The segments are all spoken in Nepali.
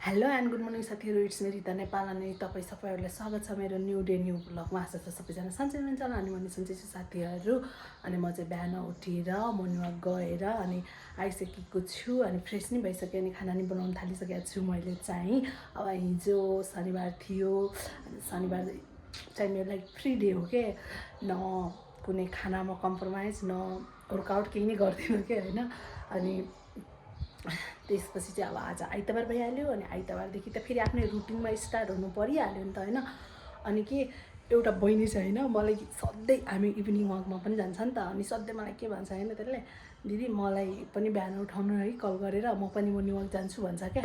हेलो एन्ड गुड मर्निङ साथीहरू, इट्स मी रिता नेपाल अनि तपाईँ सबैहरूलाई स्वागत छ मेरो न्यू डे न्यू ब्लगमा। आशा छ सबैजना सन्चै हुनुहुन्छ होला अनि म सन्चै छु साथीहरू। अनि म चाहिँ बिहान उठेर मर्निङ वाक गएर अनि आइसकेको छु अनि फ्रेस नि भइसकेँ अनि खाना नि बनाउन थालिसकेको छु मैले चाहिँ। अब हिजो शनिबार थियो अनि शनिबार चाहिँ मेरो लागि फ्री डे हो के, न कुनै खानामा कम्प्रोमाइज न वर्कआउट केही नै गर्दिनँ के होइन। अनि त्यसपछि चाहिँ अब आज आइतबार भइहाल्यो अनि आइतबारदेखि त फेरि आफ्नै रुटिनमा स्टार्ट हुनु परिहाल्यो नि त होइन। अनि के एउटा बहिनी छ होइन, मलाई सधैँ हामी इभिनिङ वाकमा पनि जान्छ नि त अनि सधैँ मलाई के भन्छ होइन त्यसले, दिदी मलाई पनि बिहान उठाउनु है कल गरेर, म पनि मर्निङ वाक जान्छु भन्छ क्या।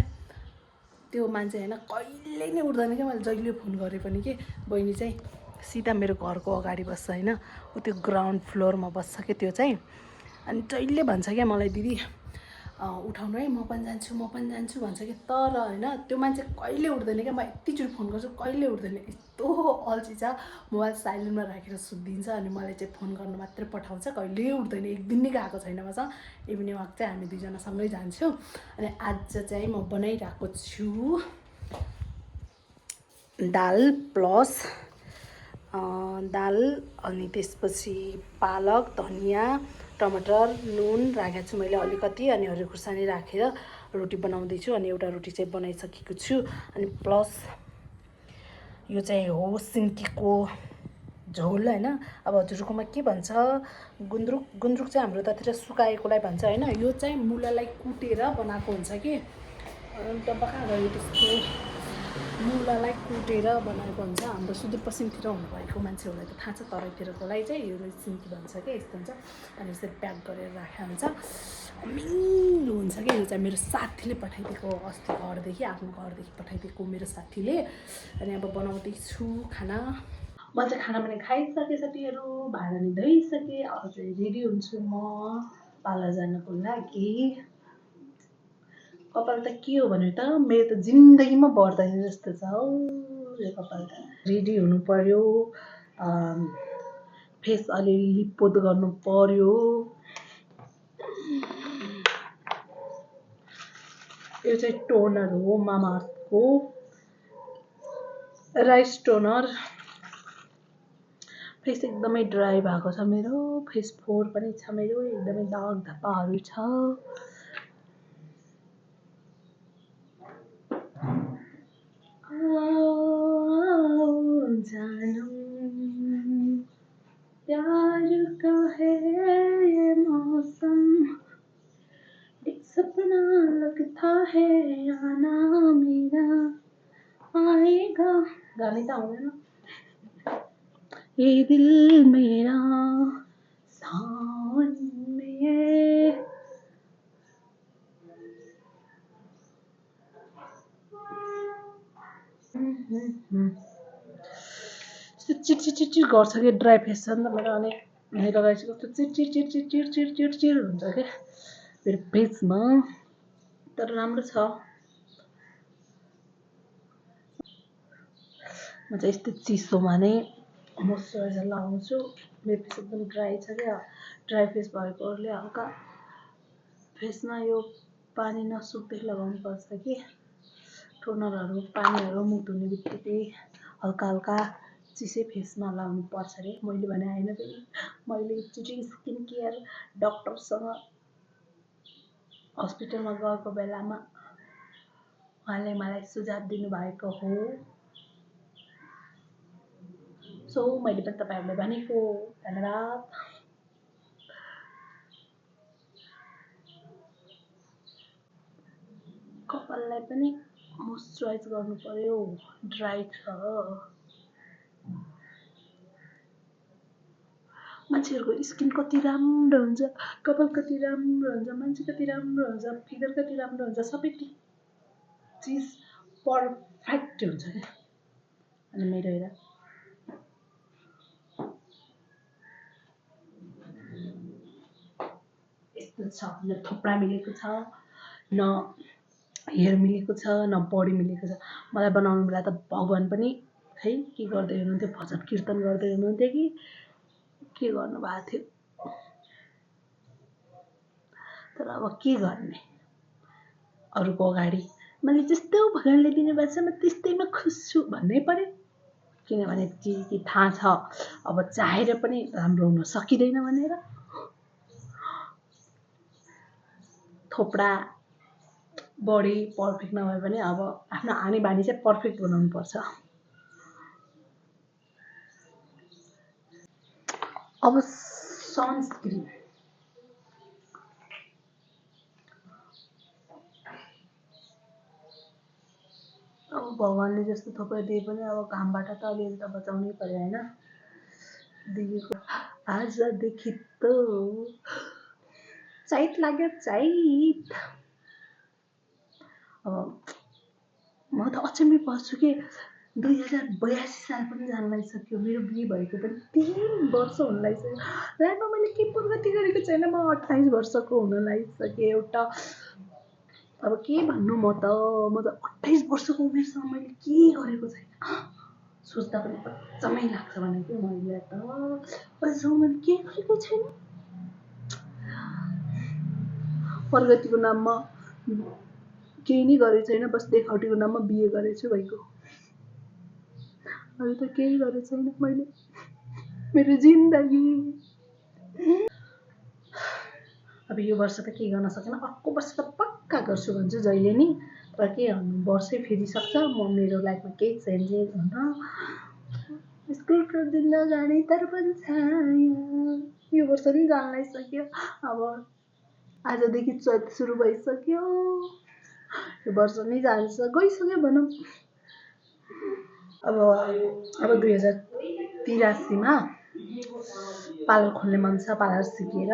त्यो मान्छे होइन कहिले नै उठ्दैन क्या, मैले जहिले फोन गरेँ पनि के बहिनी चाहिँ सिधा मेरो घरको अगाडि बस्छ होइन, ऊ त्यो ग्राउन्ड फ्लोरमा बस्छ क्या त्यो चाहिँ। अनि जहिले भन्छ क्या मलाई, दिदी उठाउनु है म पनि जान्छु भन्छ कि। तर होइन त्यो मान्छे कहिले उठ्दैन क्या, म यतिचोटि फोन गर्छु कहिले उठ्दैन, यस्तो अल्छी छ। मोबाइल साइलेन्टमा राखेर सुत्दिन्छ अनि मलाई चाहिँ फोन गर्नु मात्रै पठाउँछ, कहिले उठ्दैन। एक दिन नै गएको छैन मसँग इभिनिङ वाक चाहिँ, हामी दुईजना सँगै जान्छौँ। अनि आज चाहिँ म बनाइरहेको छु दाल प्लस दाल अनि त्यसपछि पालक धनियाँ टमाटर नुन राखेको छु मैले अलिकति अनि हरियो खुर्सानी राखेर रोटी बनाउँदैछु। अनि एउटा रोटी चाहिँ बनाइसकेको छु अनि प्लस यो चाहिँ हो सिन्कीको झोल होइन। अब हजुरकोमा के भन्छ, गुन्द्रुक चाहिँ हाम्रो ततिर सुकाएकोलाई भन्छ होइन। यो चाहिँ मुलालाई कुटेर बनाएको हुन्छ कि, डब्बा कहाँ गयो त्यसको, मुलालाई कुटेर बनाएको हुन्छ। हाम्रो सुदूरपश्चिमतिर हुनुभएको मान्छेहरूलाई त थाहा छ, तराईतिरकोलाई चाहिँ यो सिन्की भन्छ क्या, यस्तो हुन्छ अनि यसरी प्याक गरेर राखेको हुन्छ। मिठो हुन्छ क्या यो चाहिँ, मेरो साथीले पठाइदिएको, अस्ति घरदेखि आफ्नो घरदेखि पठाइदिएको मेरो साथीले। अनि अब बनाउँदैछु खाना। म चाहिँ खाना पनि खाइसकेँ साथीहरू, भाँडा नि धोइसकेँ, अब चाहिँ रेडी हुन्छु म पार्लर जानको लागि। कपाल त के हो भने त मेरो त जिन्दगीमा बढ्दैन जस्तो छ हौ यो कपाल त। रेडी हुनु पर्यो, फेस अलिअलि लिपपोत गर्नु पर्यो। यो चाहिँ टोनर हो मामाअर्थको राइस टोनर। फेस एकदमै ड्राई भएको छ मेरो, फेस फोर पनि छ मेरो, एकदमै दाग धब्बाहरू छ। प्यार का है ये मौसम, एक सपना लगता है आना मेरा आएगा। गाने त आउँदैन। ये दिल मेरा सावन में चिर गर्छ कि, ड्राई फेस छ नि त मेरो, अनि यहीँ लगाएपछि कस्तो चिर हुन्छ क्या मेरो फेसमा, तर राम्रो छ। म चाहिँ यस्तो चिसोमा नै मोइस्चराइजर लगाउँछु। मेरो फेस एकदम ड्राई छ क्या, ड्राई फेस भएकोहरूले हल्का फेसमा यो पानी नसुक्दै लगाउनुपर्छ कि, टोनरहरू पानीहरू मुख धुने बित्तिकै हल्का हल्का चिसै फेसमा लगाउनु पर्छ अरे। मैले भने होइन फेरि, मैले एकचोटि स्किन केयर डक्टरसँग हस्पिटलमा गएको बेलामा उहाँले मलाई सुझाव दिनुभएको हो, सो मैले पनि तपाईँहरूलाई भनेको। धन्यवाद। कपाललाई पनि मोइस्चराइज गर्नु पर्यो, ड्राई छ। मान्छेहरूको स्किन कति राम्रो हुन्छ, कपाल कति राम्रो हुन्छ, मान्छे कति राम्रो हुन्छ, फिगर कति राम्रो हुन्छ, सबै चिज पर्फेक्ट हुन्छ क्या। अनि मेरो हेर यस्तो छ, न थोप्रा मिलेको छ, न हेयर मिलेको छ, न बडी मिलेको छ। मलाई बनाउनु बेला त भगवान पनि खै के गर्दै हुनुहुन्थ्यो, भजन कीर्तन गर्दै हुनुहुन्थ्यो कि के गर्नुभएको थियो। तर अब के गर्ने, अरूको अगाडि मैले जस्तो भगवानले दिनुभएको छ म त्यस्तैमा खुस छु भन्नै पर्यो। किनभने कि थाहा छ अब चाहेर पनि राम्रो हुन सकिँदैन भनेर। थोपडा बडी पर्फेक्ट नभए पनि अब आफ्नो आनी बानी चाहिँ पर्फेक्ट बनाउनु पर्छ। अब सनस्क्रिन अब भगवानले जस्तो थोपडा दिए पनि अब घामबाट त अलिअलि त बचाउनै पर्यो होइन। दिएको आजदेखि त चैत लाग्यो चैत। अब म त अचम्मै पर्छु कि 2082 साल पनि जान लागिसक्यो। मेरो बिहे भएको पनि 3 वर्ष हुन लागिसक्यो। लाइफमा मैले के प्रगति गरेको छैन। म 28 वर्षको हुन लागिसकेँ। एउटा अब के भन्नु म त 28 वर्षको उमेरसम्म मैले के गरेको छैन। सोच्दा पनि अचम्मै लाग्छ भने कि मैले त अहिलेसम्म मैले के गरेको छैन। प्रगतिको नाममा केही नै गरेको छैन। बस देखावटीको नाममा बिहे गरेछु भइगयो। अरू त केही गरेको छैन मैले मेरो जिन्दगी। अब यो वर्ष त के गर्न सकेन। अर्को वर्ष त पक्का गर्छु भन्छु जहिले नि। तर के गर्नु वर्षै फेरिसक्छ। म मेरो लाइफमा केही चेन्जेस हुन स्कुलको जिन्दगानी तर्पण छाया यो वर्ष नि जान लागिसक्यो। अब आजदेखि चैत सुरु भइसक्यो। यो वर्ष नै जान्छ गइसक्यो भनौँ। अब 2083 मा पार्लर खोल्ने मन छ। पार्लर सिकेर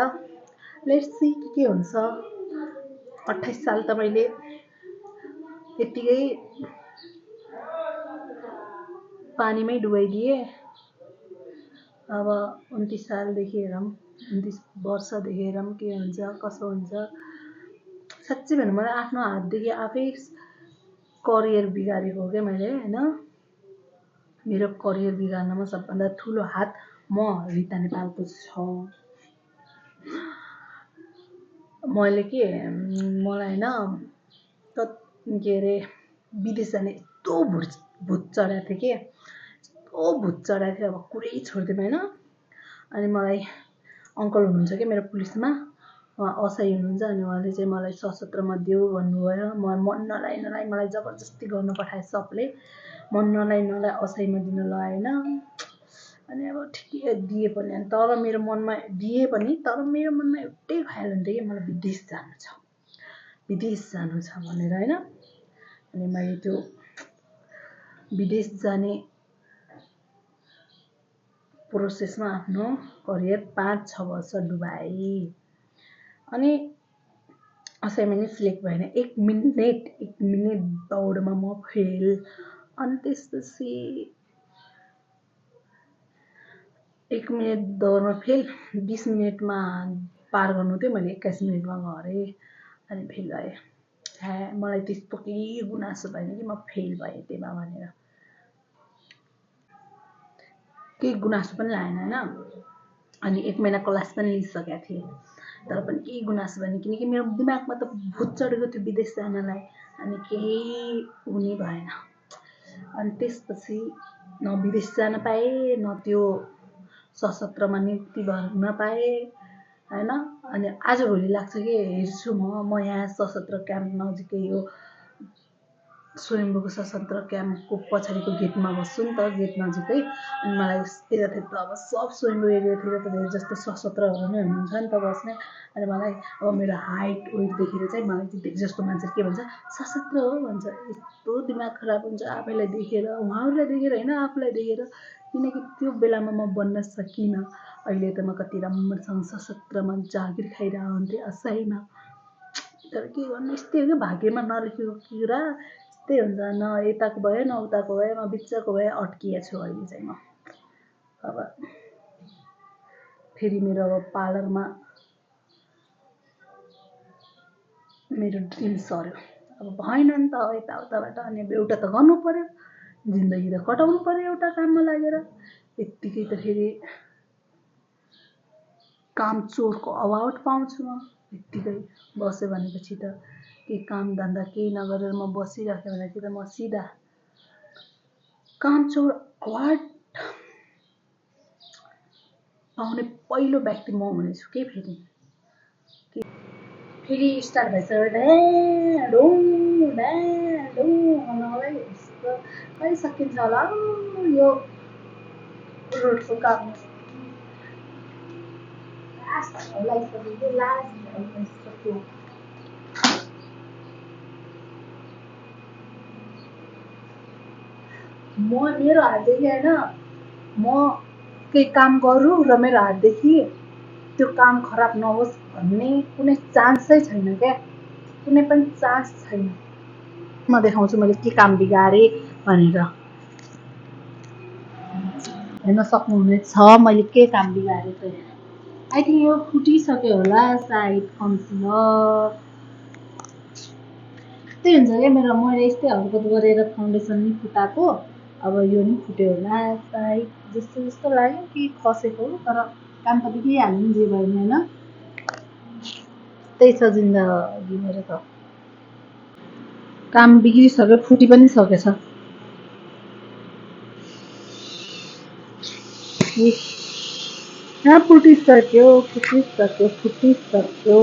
लेट्स सी के हुन्छ। 28 साल त मैले यत्तिकै पानीमै डुबाइदिएँ। अब 29 सालदेखि हेरौँ 29 वर्षदेखि हेरौँ के हुन्छ कसो हुन्छ। साँच्चै भन्नु मलाई आफ्नो हातदेखि आफै करियर बिगारेको हो क्या मैले होइन। मेरो करियर बिगार्नमा सबभन्दा ठुलो हात म रिता नेपालको छ। मैले के मलाई होइन के अरे विदेश जाने यस्तो भूत चढाएको थियो कि यस्तो भूत चढाएको थियो। अब कुरै छोड्दिनँ होइन। अनि मलाई अङ्कल हुनुहुन्छ कि मेरो पुलिसमा उहाँ असहाय हुनुहुन्छ। अनि उहाँले चाहिँ मलाई सशस्त्रमा देऊ भन्नुभयो। म मन नलाइ मलाई जबरजस्ती गर्नु पठाए सबले। मन नलाइ असहायमा दिन लगाएन। अनि अब ठिकै दिए पनि तर मेरो मनमा दिए पनि तर मेरो मनमा एउटै ख्याल हुन्थ्यो कि मलाई विदेश जानु छ भनेर होइन। अनि मैले त्यो विदेश जाने प्रोसेसमा आफ्नो करियर 5-6 वर्ष डुबाएँ। अनि असैमा नै सिलेक्ट भएन। 1 मिनेट दौडमा म फेल। अनि त्यसपछि 1 मिनेट दौडमा फेल। 20 मिनेटमा पार गर्नु थियो मैले 21 मिनेटमा गरेँ। अनि फेल भएँ। मलाई त्यस्तो केही गुनासो भएन कि म फेल भएँ त्यहीमा भनेर। केही गुनासो पनि लागेन होइन। अनि 1 महिना क्लास पनि लिइसकेको थिएँ तर पनि केही गुनासो भएन। किनकि मेरो दिमागमा त भूत चढेको थियो विदेश जानलाई। अनि केही हुने भएन। अनि त्यसपछि न विदेश जान पाएँ न त्यो सशस्त्रमा नियुक्ति भर्न पाएँ होइन। अनि आजभोलि लाग्छ कि हेर्छु म यहाँ सशस्त्र क्याम्प नजिकै हो स्वयम्भूको सशस्त्र क्याम्पको पछाडिको गेटमा बस्छु नि त गेट नजिकै। अनि मलाई यतातिर त अब सब स्वयम्भू एरियातिर त धेरै जस्तो सशस्त्रहरू नै हुनुहुन्छ नि त बस्ने। अनि मलाई अब मेरो हाइट वेट देखेर चाहिँ मलाई चाहिँ धेरै जस्तो मान्छेले के भन्छ सशस्त्र हो भन्छ। यस्तो दिमाग खराब हुन्छ आफैलाई देखेर उहाँहरूलाई देखेर होइन आफूलाई देखेर। किनकि त्यो बेलामा म बन्न सकिनँ। अहिले त म कति राम्रोसँग सशस्त्रमा जागिर खाइरहेको हुन्थेँ असहायमा। तर के गर्नु यस्तै हो कि भाग्यमा नलेखेको कुरा यस्तै हुन्छ। न यताको भयो न उताको भयो म बिचको भए अड्किएको छु अहिले चाहिँ म। अब फेरि मेरो अब पार्लरमा मेरो ड्रिम सर्यो। अब भएन नि त यताउताबाट। अनि एउटा त गर्नु पर्यो। जिन्दगी त कटाउनु पर्यो एउटा काममा लागेर। यत्तिकै त फेरि काम चोरको अवार्ड पाउँछु म। यत्तिकै बस्यो भनेपछि त केही काम धन्दा केही नगरेर म बसिराखेँ भने चाहिँ म सिधा कामचोर अवार्ड पाउने पहिलो व्यक्ति म हुनेछु के फेरि स्टार्ट भइसक्यो ढ्याडो मलाई कहिले सकिन्छ होला यो रोडको काम लास्ट म मेरो हातदेखि होइन म केही काम गरौँ र मेरो हातदेखि त्यो काम खराब नहोस् भन्ने कुनै चान्सै छैन क्या कुनै पनि चान्स छैन म देखाउँछु मैले के काम बिगारेँ भनेर हेर्न सक्नुहुनेछ मैले के काम बिगारेँ चाहिँ आई थिङ्क यो फुटिसक्यो होला साइड कन्सिलर त्यही हुन्छ क्या मेरो मैले यस्तै हरकत गरेर फाउन्डेसन नि फुटाएको अब यो नि फुट्यो होला साइड जस्तो लाग्यो कि खसेको तर काम त बिग्रिहाल्यो नि जे भयो नि होइन त्यही छ जिन्दगी मेरो त काम बिग्रिसक्यो फुटी पनि सकेछ फुटिसक्यो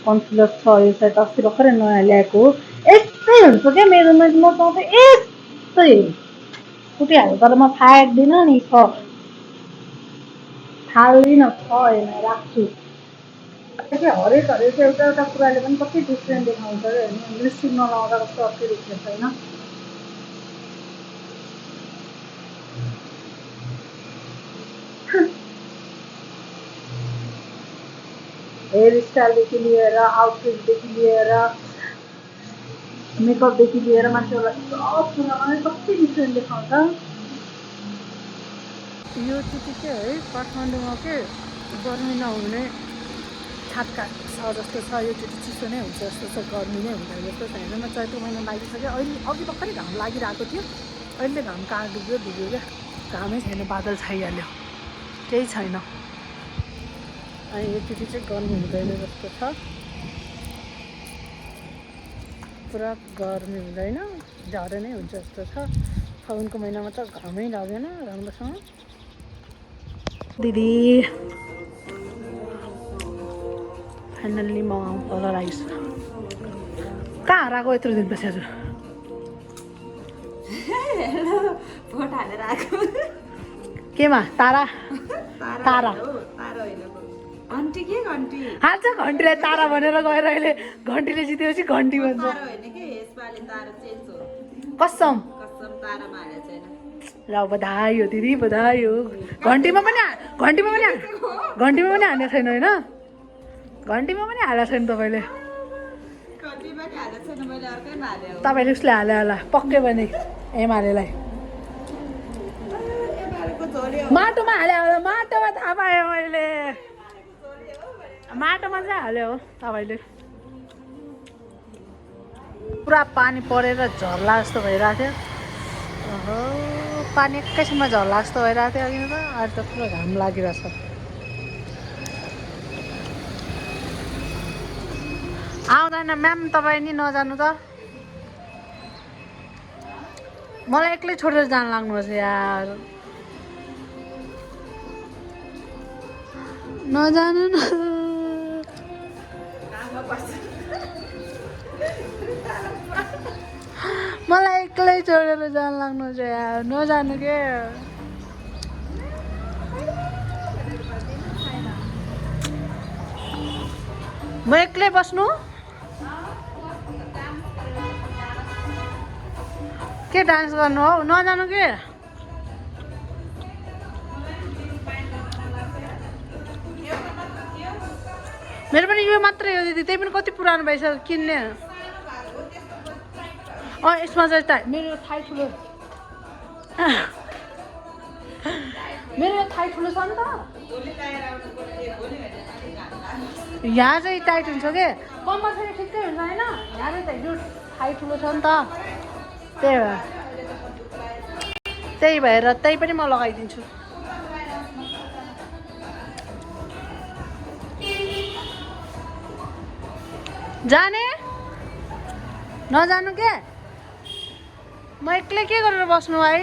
कन्सिलर छ यो साइड अस्ति भर्खरै नयाँ ल्याएको हो यस्तै हुन्छ क्या मेरोमा म त यस्तै फुटिहाल्यो तर म फ्याँक्दिनँ नि छ फाल्दिनँ छ हेर्न राख्छु हरेक एउटा कुराले पनि कति डिफ्रेन्ट देखाउँछ क्या होइन लिपस्टिक नलाउँदा कस्तो अर्कै देख्छ होइन हेयर स्टाइलदेखि लिएर आउटफिटदेखि लिएर मेकअपदेखि लिएर मान्छेहरूलाई सब कुरामा कति डिफ्रेन्ट देखाउँछ यो चुटी चाहिँ है काठमाडौँमा के गर्मी नहुने छाटका छ जस्तो छ यो चुटी चिसो नै हुन्छ जस्तो छ गर्मी नै हुँदैन जस्तो छैन म चैत्र महिना लागिसक्यो अहिले अघि भर्खरै घाम लागिरहेको थियो अहिले घाम कहाँ डुब्यो क्या घामै छैन बादल छाइहाल्यो केही छैन अनि यो चुटी चाहिँ गर्मी हुँदैन जस्तो छ पुरा गर्मी हुँदैन झरे नै हुन्छ जस्तो छ फागुनको महिनामा त घामै लागेन राम्रोसँग दिदी फाइनल्ली म कलर आइस कहाँ हराएको यत्रो दिनपछि हजुर केमा तारा तारा हाल्छ घन्टीलाई तारा भनेर गएर अहिले घन्टीले जितेपछि घन्टी भन्छ कसम ल बधाई हो दिदी बधाई हो घन्टीमा पनि हालेको छैन होइन घन्टीमा पनि हालेको छैन तपाईँले उसले हाल्यो होला पक्कै पनि एमालेलाई माटोमा हाल्यो होला माटोमा थाहा पाएँ मैले माटोमा चाहिँ हाल्यो हो तपाईँले पुरा पानी परेर झर्ला जस्तो भइरहेको थियो ओहो पानी एकैछिनमा झर्ला जस्तो भइरहेको थियो अघि त अहिले त पुरा घाम लागिरहेछ आउँदैन म्याम तपाईँ नि नजानु त मलाई एक्लै छोडेर जान लाग्नुहोस् यार नजानु न मलाई एक्लै छोडेर जान लाग्नुहोस् यार नजानु के म एक्लै बस्नु के डान्स गर्नु हौ नजानु के मेरो पनि यो मात्रै हो दिदी त्यही पनि कति पुरानो भइसक्यो किन्ने यसमा चाहिँ मेरो थाइ ठुलो मेरो थाइ ठुलो छ नि त यहाँ चाहिँ टाइट हुन्छ के कम्मर चाहिँ ठिकै हुन्छ होइन यहाँ चाहिँ यो थाइ ठुलो छ नि त त्यही भएर त्यही पनि म लगाइदिन्छु जाने नजानु के म एक्लै के गरेर बस्नु भाइ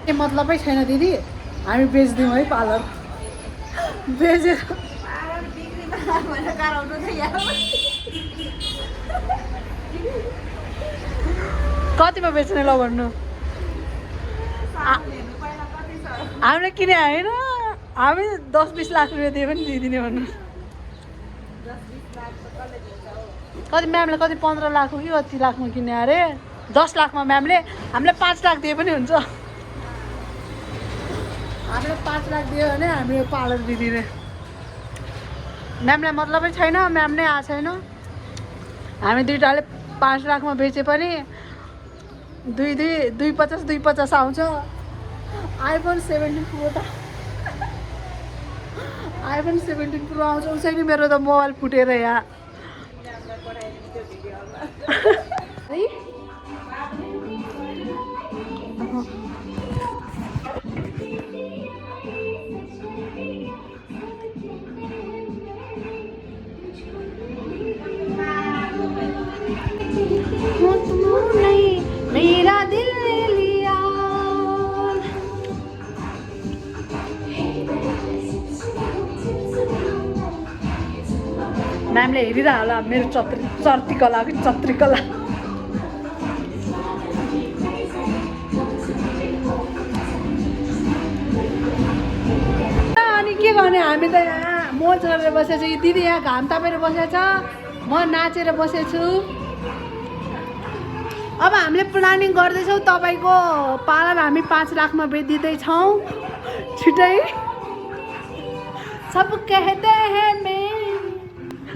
के मतलबै छैन दिदी हामी बेच्दिउँ है पार्लर बेचेर कतिमा बेच्ने ल भन्नु हामीले किने होइन हामी 10-20 लाख रुपियाँ दिए पनि दिइदिने भन्नु कति म्यामले कति 15 लाख हो कि कति लाखमा किने अरे 10 लाखमा म्यामले हामीले 5 लाख दिए पनि हुन्छ हामीले 5 लाख दियो भने हामीले पार्लर दिदिने म्यामलाई मतलबै छैन म्याम नै आएको छैन हामी दुईटाले 5 लाखमा बेचे पनि 250 आउँछ आइफोन 17 प्रो त आइफोन 17 प्रो आउँछ उसैले मेरो त मोबाइल फुटेर यहाँ मेरा दिल ले लिया म्यामले हेरिरह होला मेरो चर्ती कला कि चत्री कला अनि के गर्ने हामी त यहाँ मोज गरेर बसेको छु दिदी यहाँ घाम तापेर बसेको छ म नाचेर बसेको छु अब हामीले प्लानिङ गर्दैछौँ तपाईँको पार्लर हामी 5 लाखमा बेचिदिँदैछौँ छिटै सब कहते हैं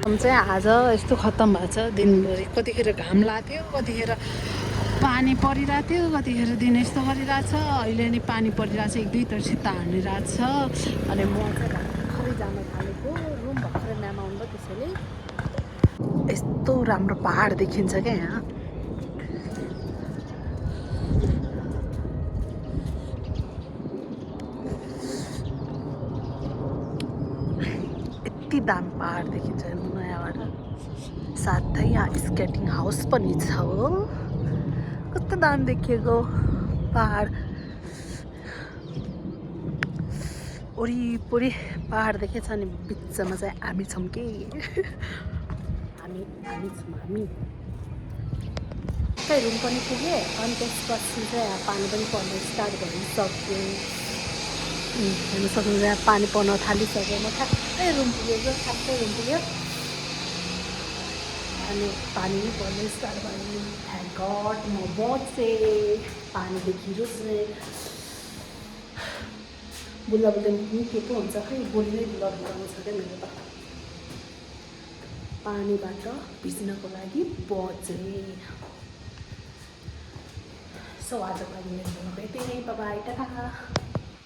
हम चाहिँ आज यस्तो खत्तम भएको छ दिनभरि कतिखेर घाम लाग्थ्यो कतिखेर पानी परिरहेको थियो कतिखेर दिन यस्तो गरिरहेछ अहिले नि पानी परिरहेछ 1-2 तर्सित हानिरहेछ अनि म चाहिँ भर्खरै जान थालेको रुम भर्खरै म्याम आउनुभयो त्यसैले यस्तो राम्रो पहाड देखिन्छ क्या यहाँ यति दामी पहाड देखिन्छ नयाँबाट साथै यहाँ स्केटिङ हाउस पनि छ हो कस्तो दामी देखिएको पहाड वरिपरि पहाड देखेछ अनि बिचमा चाहिँ हामी छौँ कि हामी त्यही रुम पनि पुगेँ अनि त्यसपछि चाहिँ यहाँ पानी पनि पर्न स्टार्ट गरिसक्यो हेर्नु सक्नुहुन्छ यहाँ पानी पर्न थालिसक्यो म ठ्याक्कै रुम पुगेको अनि पानी पनि पर्न स्टार्ट भयो थ्याङ्क गड म बचेँ पानीदेखि रोज्ने बुल्दा के पो हुन्छ खै बोल्नै लगाउँछ क्या मेरो त पानीबाट भिज्नको लागि बचेँ सो आजको लागि मेरो भेटेँ बाइ बाइ टाटा